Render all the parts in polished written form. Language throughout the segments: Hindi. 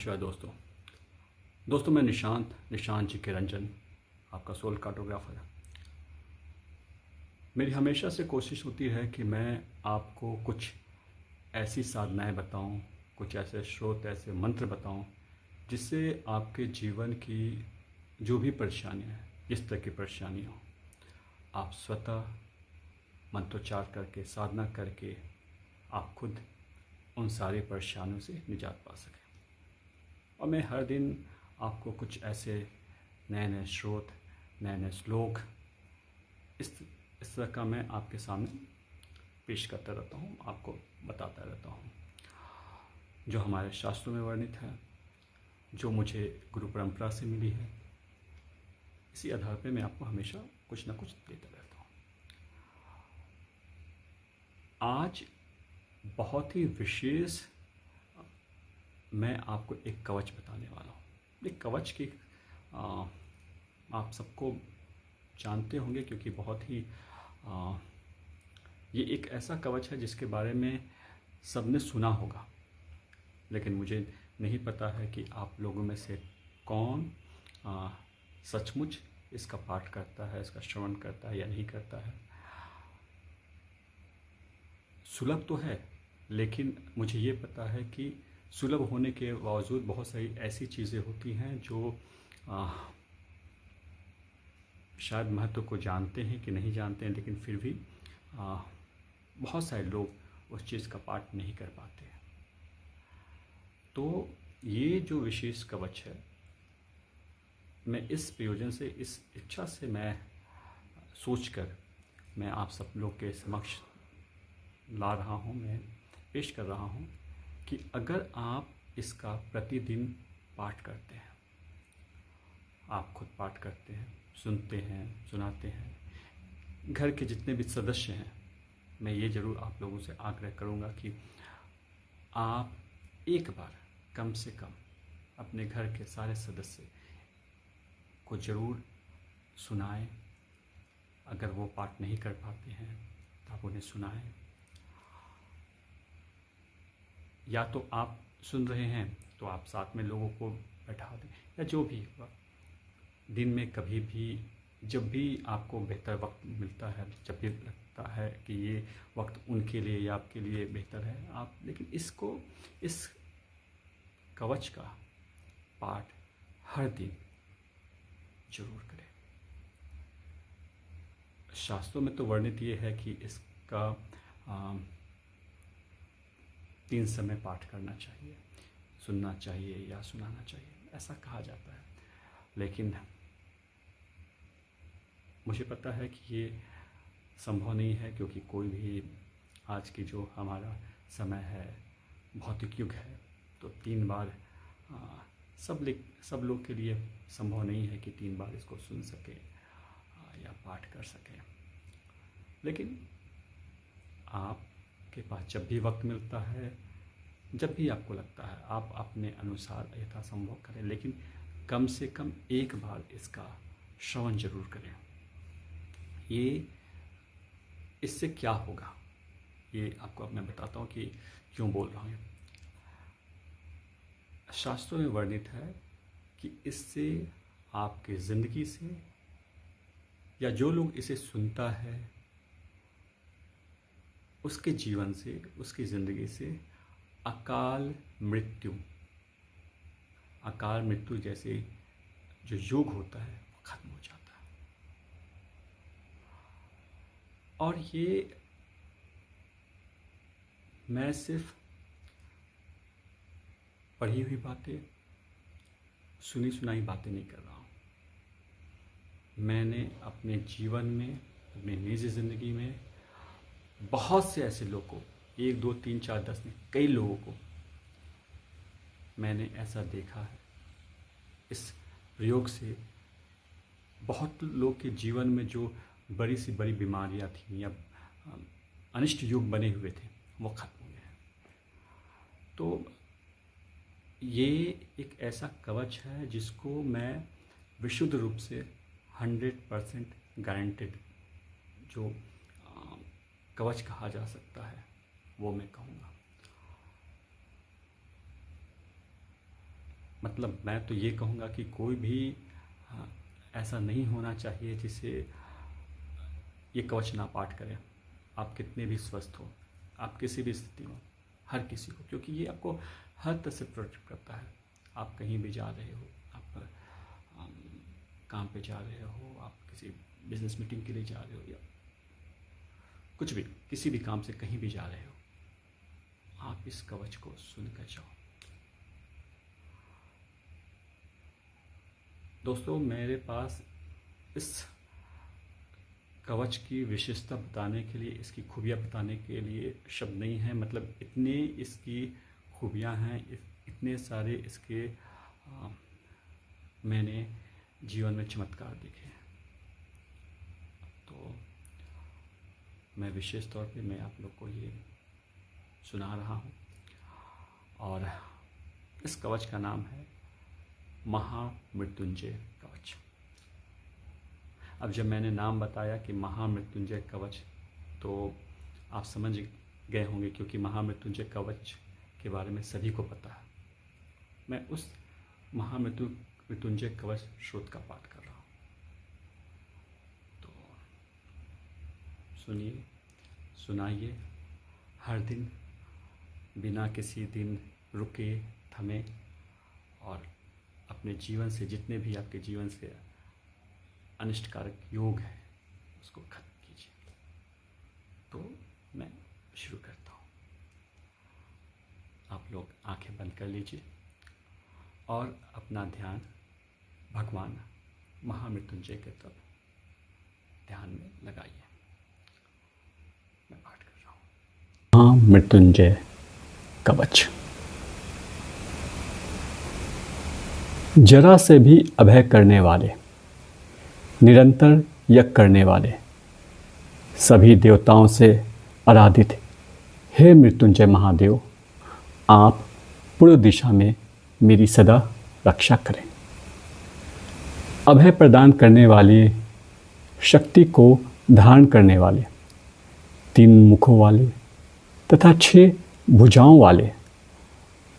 नमस्कार दोस्तों मैं निशांत जी के रंजन, आपका सोल कार्टोग्राफर है। मेरी हमेशा से कोशिश होती है कि मैं आपको कुछ ऐसी साधनाएं बताऊं, कुछ ऐसे स्रोत, ऐसे मंत्र बताऊं जिससे आपके जीवन की जो भी परेशानियां हैं, जिस तरह की परेशानी हो, आप स्वतः मंत्रोच्चार करके, साधना करके आप खुद उन सारी परेशानियों से निजात पा सकें। और मैं हर दिन आपको कुछ ऐसे नए नए स्रोत, नए नए श्लोक इस तरह का मैं आपके सामने पेश करता रहता हूँ, आपको बताता रहता हूँ, जो हमारे शास्त्रों में वर्णित है, जो मुझे गुरु परंपरा से मिली है। इसी आधार पे मैं आपको हमेशा कुछ ना कुछ देता रहता हूँ। आज बहुत ही विशेष मैं आपको एक कवच बताने वाला हूँ। एक कवच की आप सबको जानते होंगे, क्योंकि बहुत ही ये एक ऐसा कवच है जिसके बारे में सबने सुना होगा, लेकिन मुझे नहीं पता है कि आप लोगों में से कौन सचमुच इसका पाठ करता है, इसका श्रवण करता है या नहीं करता है। सुलभ तो है, लेकिन मुझे ये पता है कि सुलभ होने के बावजूद बहुत सारी ऐसी चीज़ें होती हैं जो शायद महत्व को जानते हैं कि नहीं जानते हैं, लेकिन फिर भी बहुत सारे लोग उस चीज़ का पाठ नहीं कर पाते हैं। तो ये जो विशेष कवच है, मैं इस प्रयोजन से, इस इच्छा से मैं सोचकर मैं आप सब लोग के समक्ष ला रहा हूँ, मैं पेश कर रहा हूँ कि अगर आप इसका प्रतिदिन पाठ करते हैं, आप खुद पाठ करते हैं, सुनते हैं, सुनाते हैं, घर के जितने भी सदस्य हैं, मैं ये ज़रूर आप लोगों से आग्रह करूँगा कि आप एक बार कम से कम अपने घर के सारे सदस्य को ज़रूर सुनाएं। अगर वो पाठ नहीं कर पाते हैं तो आप उन्हें सुनाएं, या तो आप सुन रहे हैं तो आप साथ में लोगों को बैठा दें, या जो भी दिन में कभी भी, जब भी आपको बेहतर वक्त मिलता है, जब भी लगता है कि ये वक्त उनके लिए या आपके लिए बेहतर है, आप लेकिन इस कवच का पाठ हर दिन जरूर करें। शास्त्रों में तो वर्णित ये है कि इसका 3 समय पाठ करना चाहिए, सुनना चाहिए या सुनाना चाहिए, ऐसा कहा जाता है। लेकिन मुझे पता है कि ये संभव नहीं है, क्योंकि कोई भी आज की जो हमारा समय है, भौतिक युग है, तो 3 बार सब लोग के लिए संभव नहीं है कि 3 बार इसको सुन सके या पाठ कर सके। लेकिन आपके पास जब भी वक्त मिलता है, जब भी आपको लगता है, आप अपने अनुसार यथासंभव करें, लेकिन कम से कम एक बार इसका श्रवण जरूर करें। ये इससे क्या होगा, ये आपको अब मैं बताता हूँ कि क्यों बोल रहा हूँ। शास्त्रों में वर्णित है कि इससे आपकी ज़िंदगी से, या जो लोग इसे सुनता है उसके जीवन से, उसकी ज़िंदगी से अकाल मृत्यु जैसे जो योग होता है वो खत्म हो जाता है। और ये मैं सिर्फ पढ़ी हुई बातें, सुनी सुनाई बातें नहीं कर रहा हूँ। मैंने अपने जीवन में, अपनी निजी ज़िंदगी में बहुत से ऐसे लोगों को, 1 2 3 4 10 नहीं, कई लोगों को मैंने ऐसा देखा है। इस प्रयोग से बहुत लोग के जीवन में जो बड़ी सी बड़ी बीमारियां थीं या अनिष्ट योग बने हुए थे, वो खत्म हो गए हैं। तो ये एक ऐसा कवच है जिसको मैं विशुद्ध रूप से 100% गारंटेड जो कवच कहा जा सकता है, वो मैं कहूँगा। मतलब मैं तो ये कहूँगा कि कोई भी ऐसा नहीं होना चाहिए जिसे ये कवच ना पाठ करें। आप कितने भी स्वस्थ हो, आप किसी भी स्थिति में, हर किसी को, क्योंकि ये आपको हर तरह से प्रोटेक्ट करता है। आप कहीं भी जा रहे हो, आप काम पे जा रहे हो, आप किसी बिजनेस मीटिंग के लिए जा रहे हो, या कुछ भी, किसी भी काम से कहीं भी जा रहे हो, आप इस कवच को सुनकर जाओ। दोस्तों, मेरे पास इस कवच की विशेषता बताने के लिए, इसकी खूबियाँ बताने के लिए शब्द नहीं है। मतलब इतने इसकी खूबियाँ हैं, इतने सारे इसके मैंने जीवन में चमत्कार देखे हैं। तो मैं विशेष तौर पे मैं आप लोग को ये सुना रहा हूँ। और इस कवच का नाम है महामृत्युंजय कवच। अब जब मैंने नाम बताया कि महामृत्युंजय कवच, तो आप समझ गए होंगे, क्योंकि महामृत्युंजय कवच के बारे में सभी को पता है। मैं उस महामृत्युंजय कवच श्रोत का पाठ कर रहा हूँ। तो सुनिए, सुनाइए, हर दिन बिना किसी दिन रुके थमे, और अपने जीवन से जितने भी आपके जीवन से अनिष्टकारक योग है उसको खत्म कीजिए। तो मैं शुरू करता हूँ। आप लोग आंखें बंद कर लीजिए और अपना ध्यान भगवान महामृत्युंजय के तरफ ध्यान में लगाइए। मैं पाठ कर रहा हूँ। महामृत्युंजय कवच। जरा से भी अभय करने वाले, निरंतर यज्ञ करने वाले, सभी देवताओं से आराधित हे मृत्युंजय महादेव, आप पूर्व दिशा में मेरी सदा रक्षा करें। अभय प्रदान करने वाले, शक्ति को धारण करने वाले, 3 मुखों वाले तथा 6 भुजाओं वाले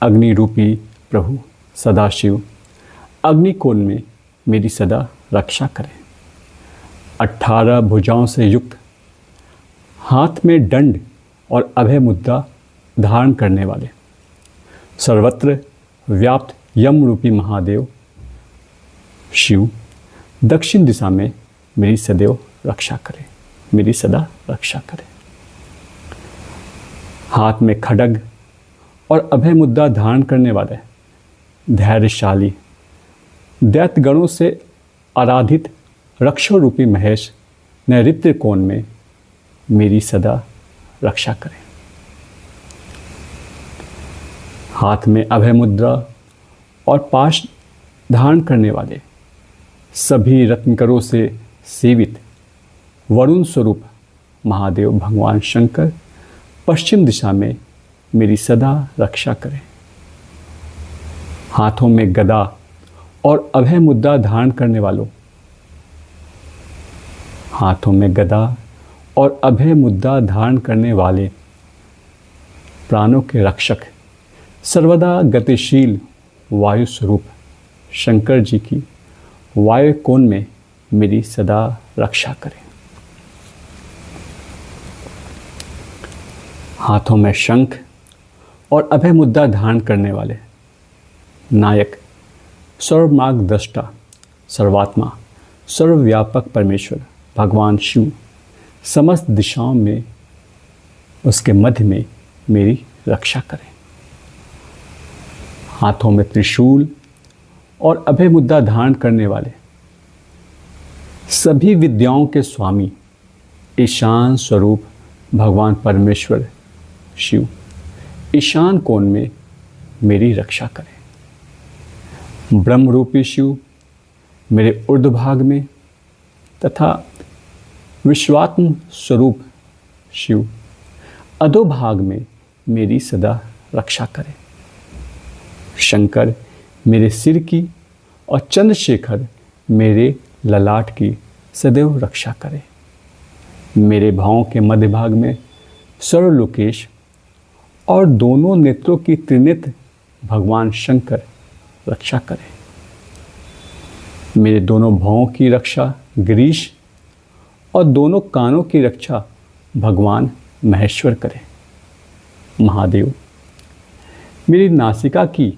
अग्नि रूपी प्रभु सदाशिव अग्निकोण में मेरी सदा रक्षा करें। 18 भुजाओं से युक्त, हाथ में दंड और अभय मुद्रा धारण करने वाले, सर्वत्र व्याप्त यम रूपी महादेव शिव दक्षिण दिशा में मेरी सदैव रक्षा करें, मेरी सदा रक्षा करें। हाथ में खड्ग और अभय मुद्रा धारण करने वाले धैर्यशाली, दैत्यगणों से आराधित रक्षो रूपी महेश नैऋत्य कोण में मेरी सदा रक्षा करें। हाथ में अभय मुद्रा और पाश धारण करने वाले, सभी रत्नकरों से सेवित वरुण स्वरूप महादेव भगवान शंकर पश्चिम दिशा में मेरी सदा रक्षा करें। हाथों में गदा और अभय मुद्रा धारण करने वालों, हाथों में गदा और अभय मुद्रा धारण करने वाले प्राणों के रक्षक, सर्वदा गतिशील वायु स्वरूप शंकर जी की वायु कोण में मेरी सदा रक्षा करें। हाथों में शंख और अभय मुद्रा धारण करने वाले नायक, सर्वमार्गद्रष्टा, सर्वात्मा, सर्वव्यापक परमेश्वर भगवान शिव समस्त दिशाओं में, उसके मध्य में मेरी रक्षा करें। हाथों में त्रिशूल और अभय मुद्रा धारण करने वाले, सभी विद्याओं के स्वामी ईशान स्वरूप भगवान परमेश्वर शिव ईशान कोण में मेरी रक्षा करें। ब्रह्म रूपी शिव मेरे ऊर्ध्व भाग में तथा विश्वात्म स्वरूप शिव अधोभाग में मेरी सदा रक्षा करें। शंकर मेरे सिर की और चंद्रशेखर मेरे ललाट की सदैव रक्षा करें। मेरे भावों के मध्य भाग में सर्वलोकेश और दोनों नेत्रों की त्रिनेत्र भगवान शंकर रक्षा करें। मेरे दोनों भौं की रक्षा गिरीश और दोनों कानों की रक्षा भगवान महेश्वर करें। महादेव मेरी नासिका की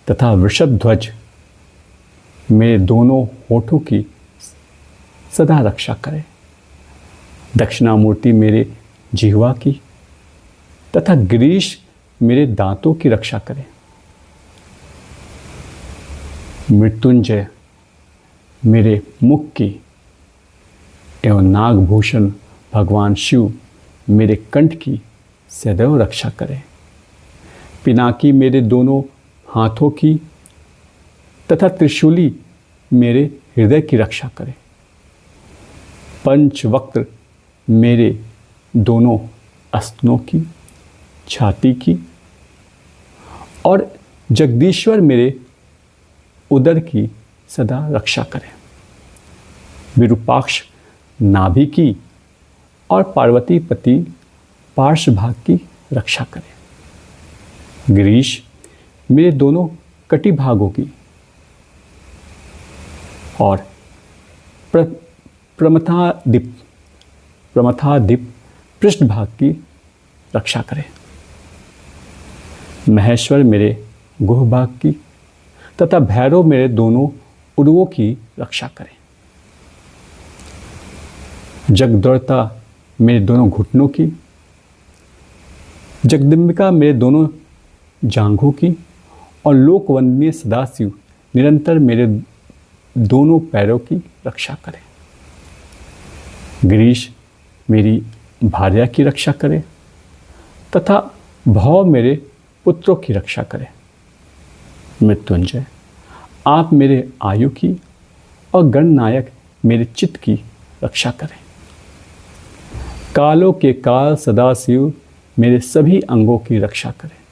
तथा वृषभ ध्वज मेरे दोनों होठों की सदा रक्षा करें। दक्षिणामूर्ति मेरे जिह्वा की तथा गिरीश मेरे दांतों की रक्षा करें। मृत्युंजय मेरे मुख की एवं नागभूषण भगवान शिव मेरे कंठ की सदैव रक्षा करें। पिनाकी मेरे दोनों हाथों की तथा त्रिशूली मेरे हृदय की रक्षा करें। पंचवक्त्र मेरे दोनों स्तनों की, छाती की और जगदीश्वर मेरे उदर की सदा रक्षा करें। विरूपाक्ष नाभि की और पार्वती पति पार्श्वभाग की रक्षा करें। गिरीश मेरे दोनों कटी भागों की और प्रमथादिप पृष्ठभाग की रक्षा करें। महेश्वर मेरे गुहभाग की तथा भैरव मेरे दोनों उदरों की रक्षा करें। जगदौड़ता मेरे दोनों घुटनों की, जगदम्बिका मेरे दोनों जांघों की और लोकवंदनीय सदाशिव निरंतर मेरे दोनों पैरों की रक्षा करें। गिरीश मेरी भार्या की रक्षा करें तथा भव मेरे पुत्रों की रक्षा करें। मृत्युंजय आप मेरे आयु की और गणनायक मेरे चित्त की रक्षा करें। कालों के काल सदाशिव मेरे सभी अंगों की रक्षा करें।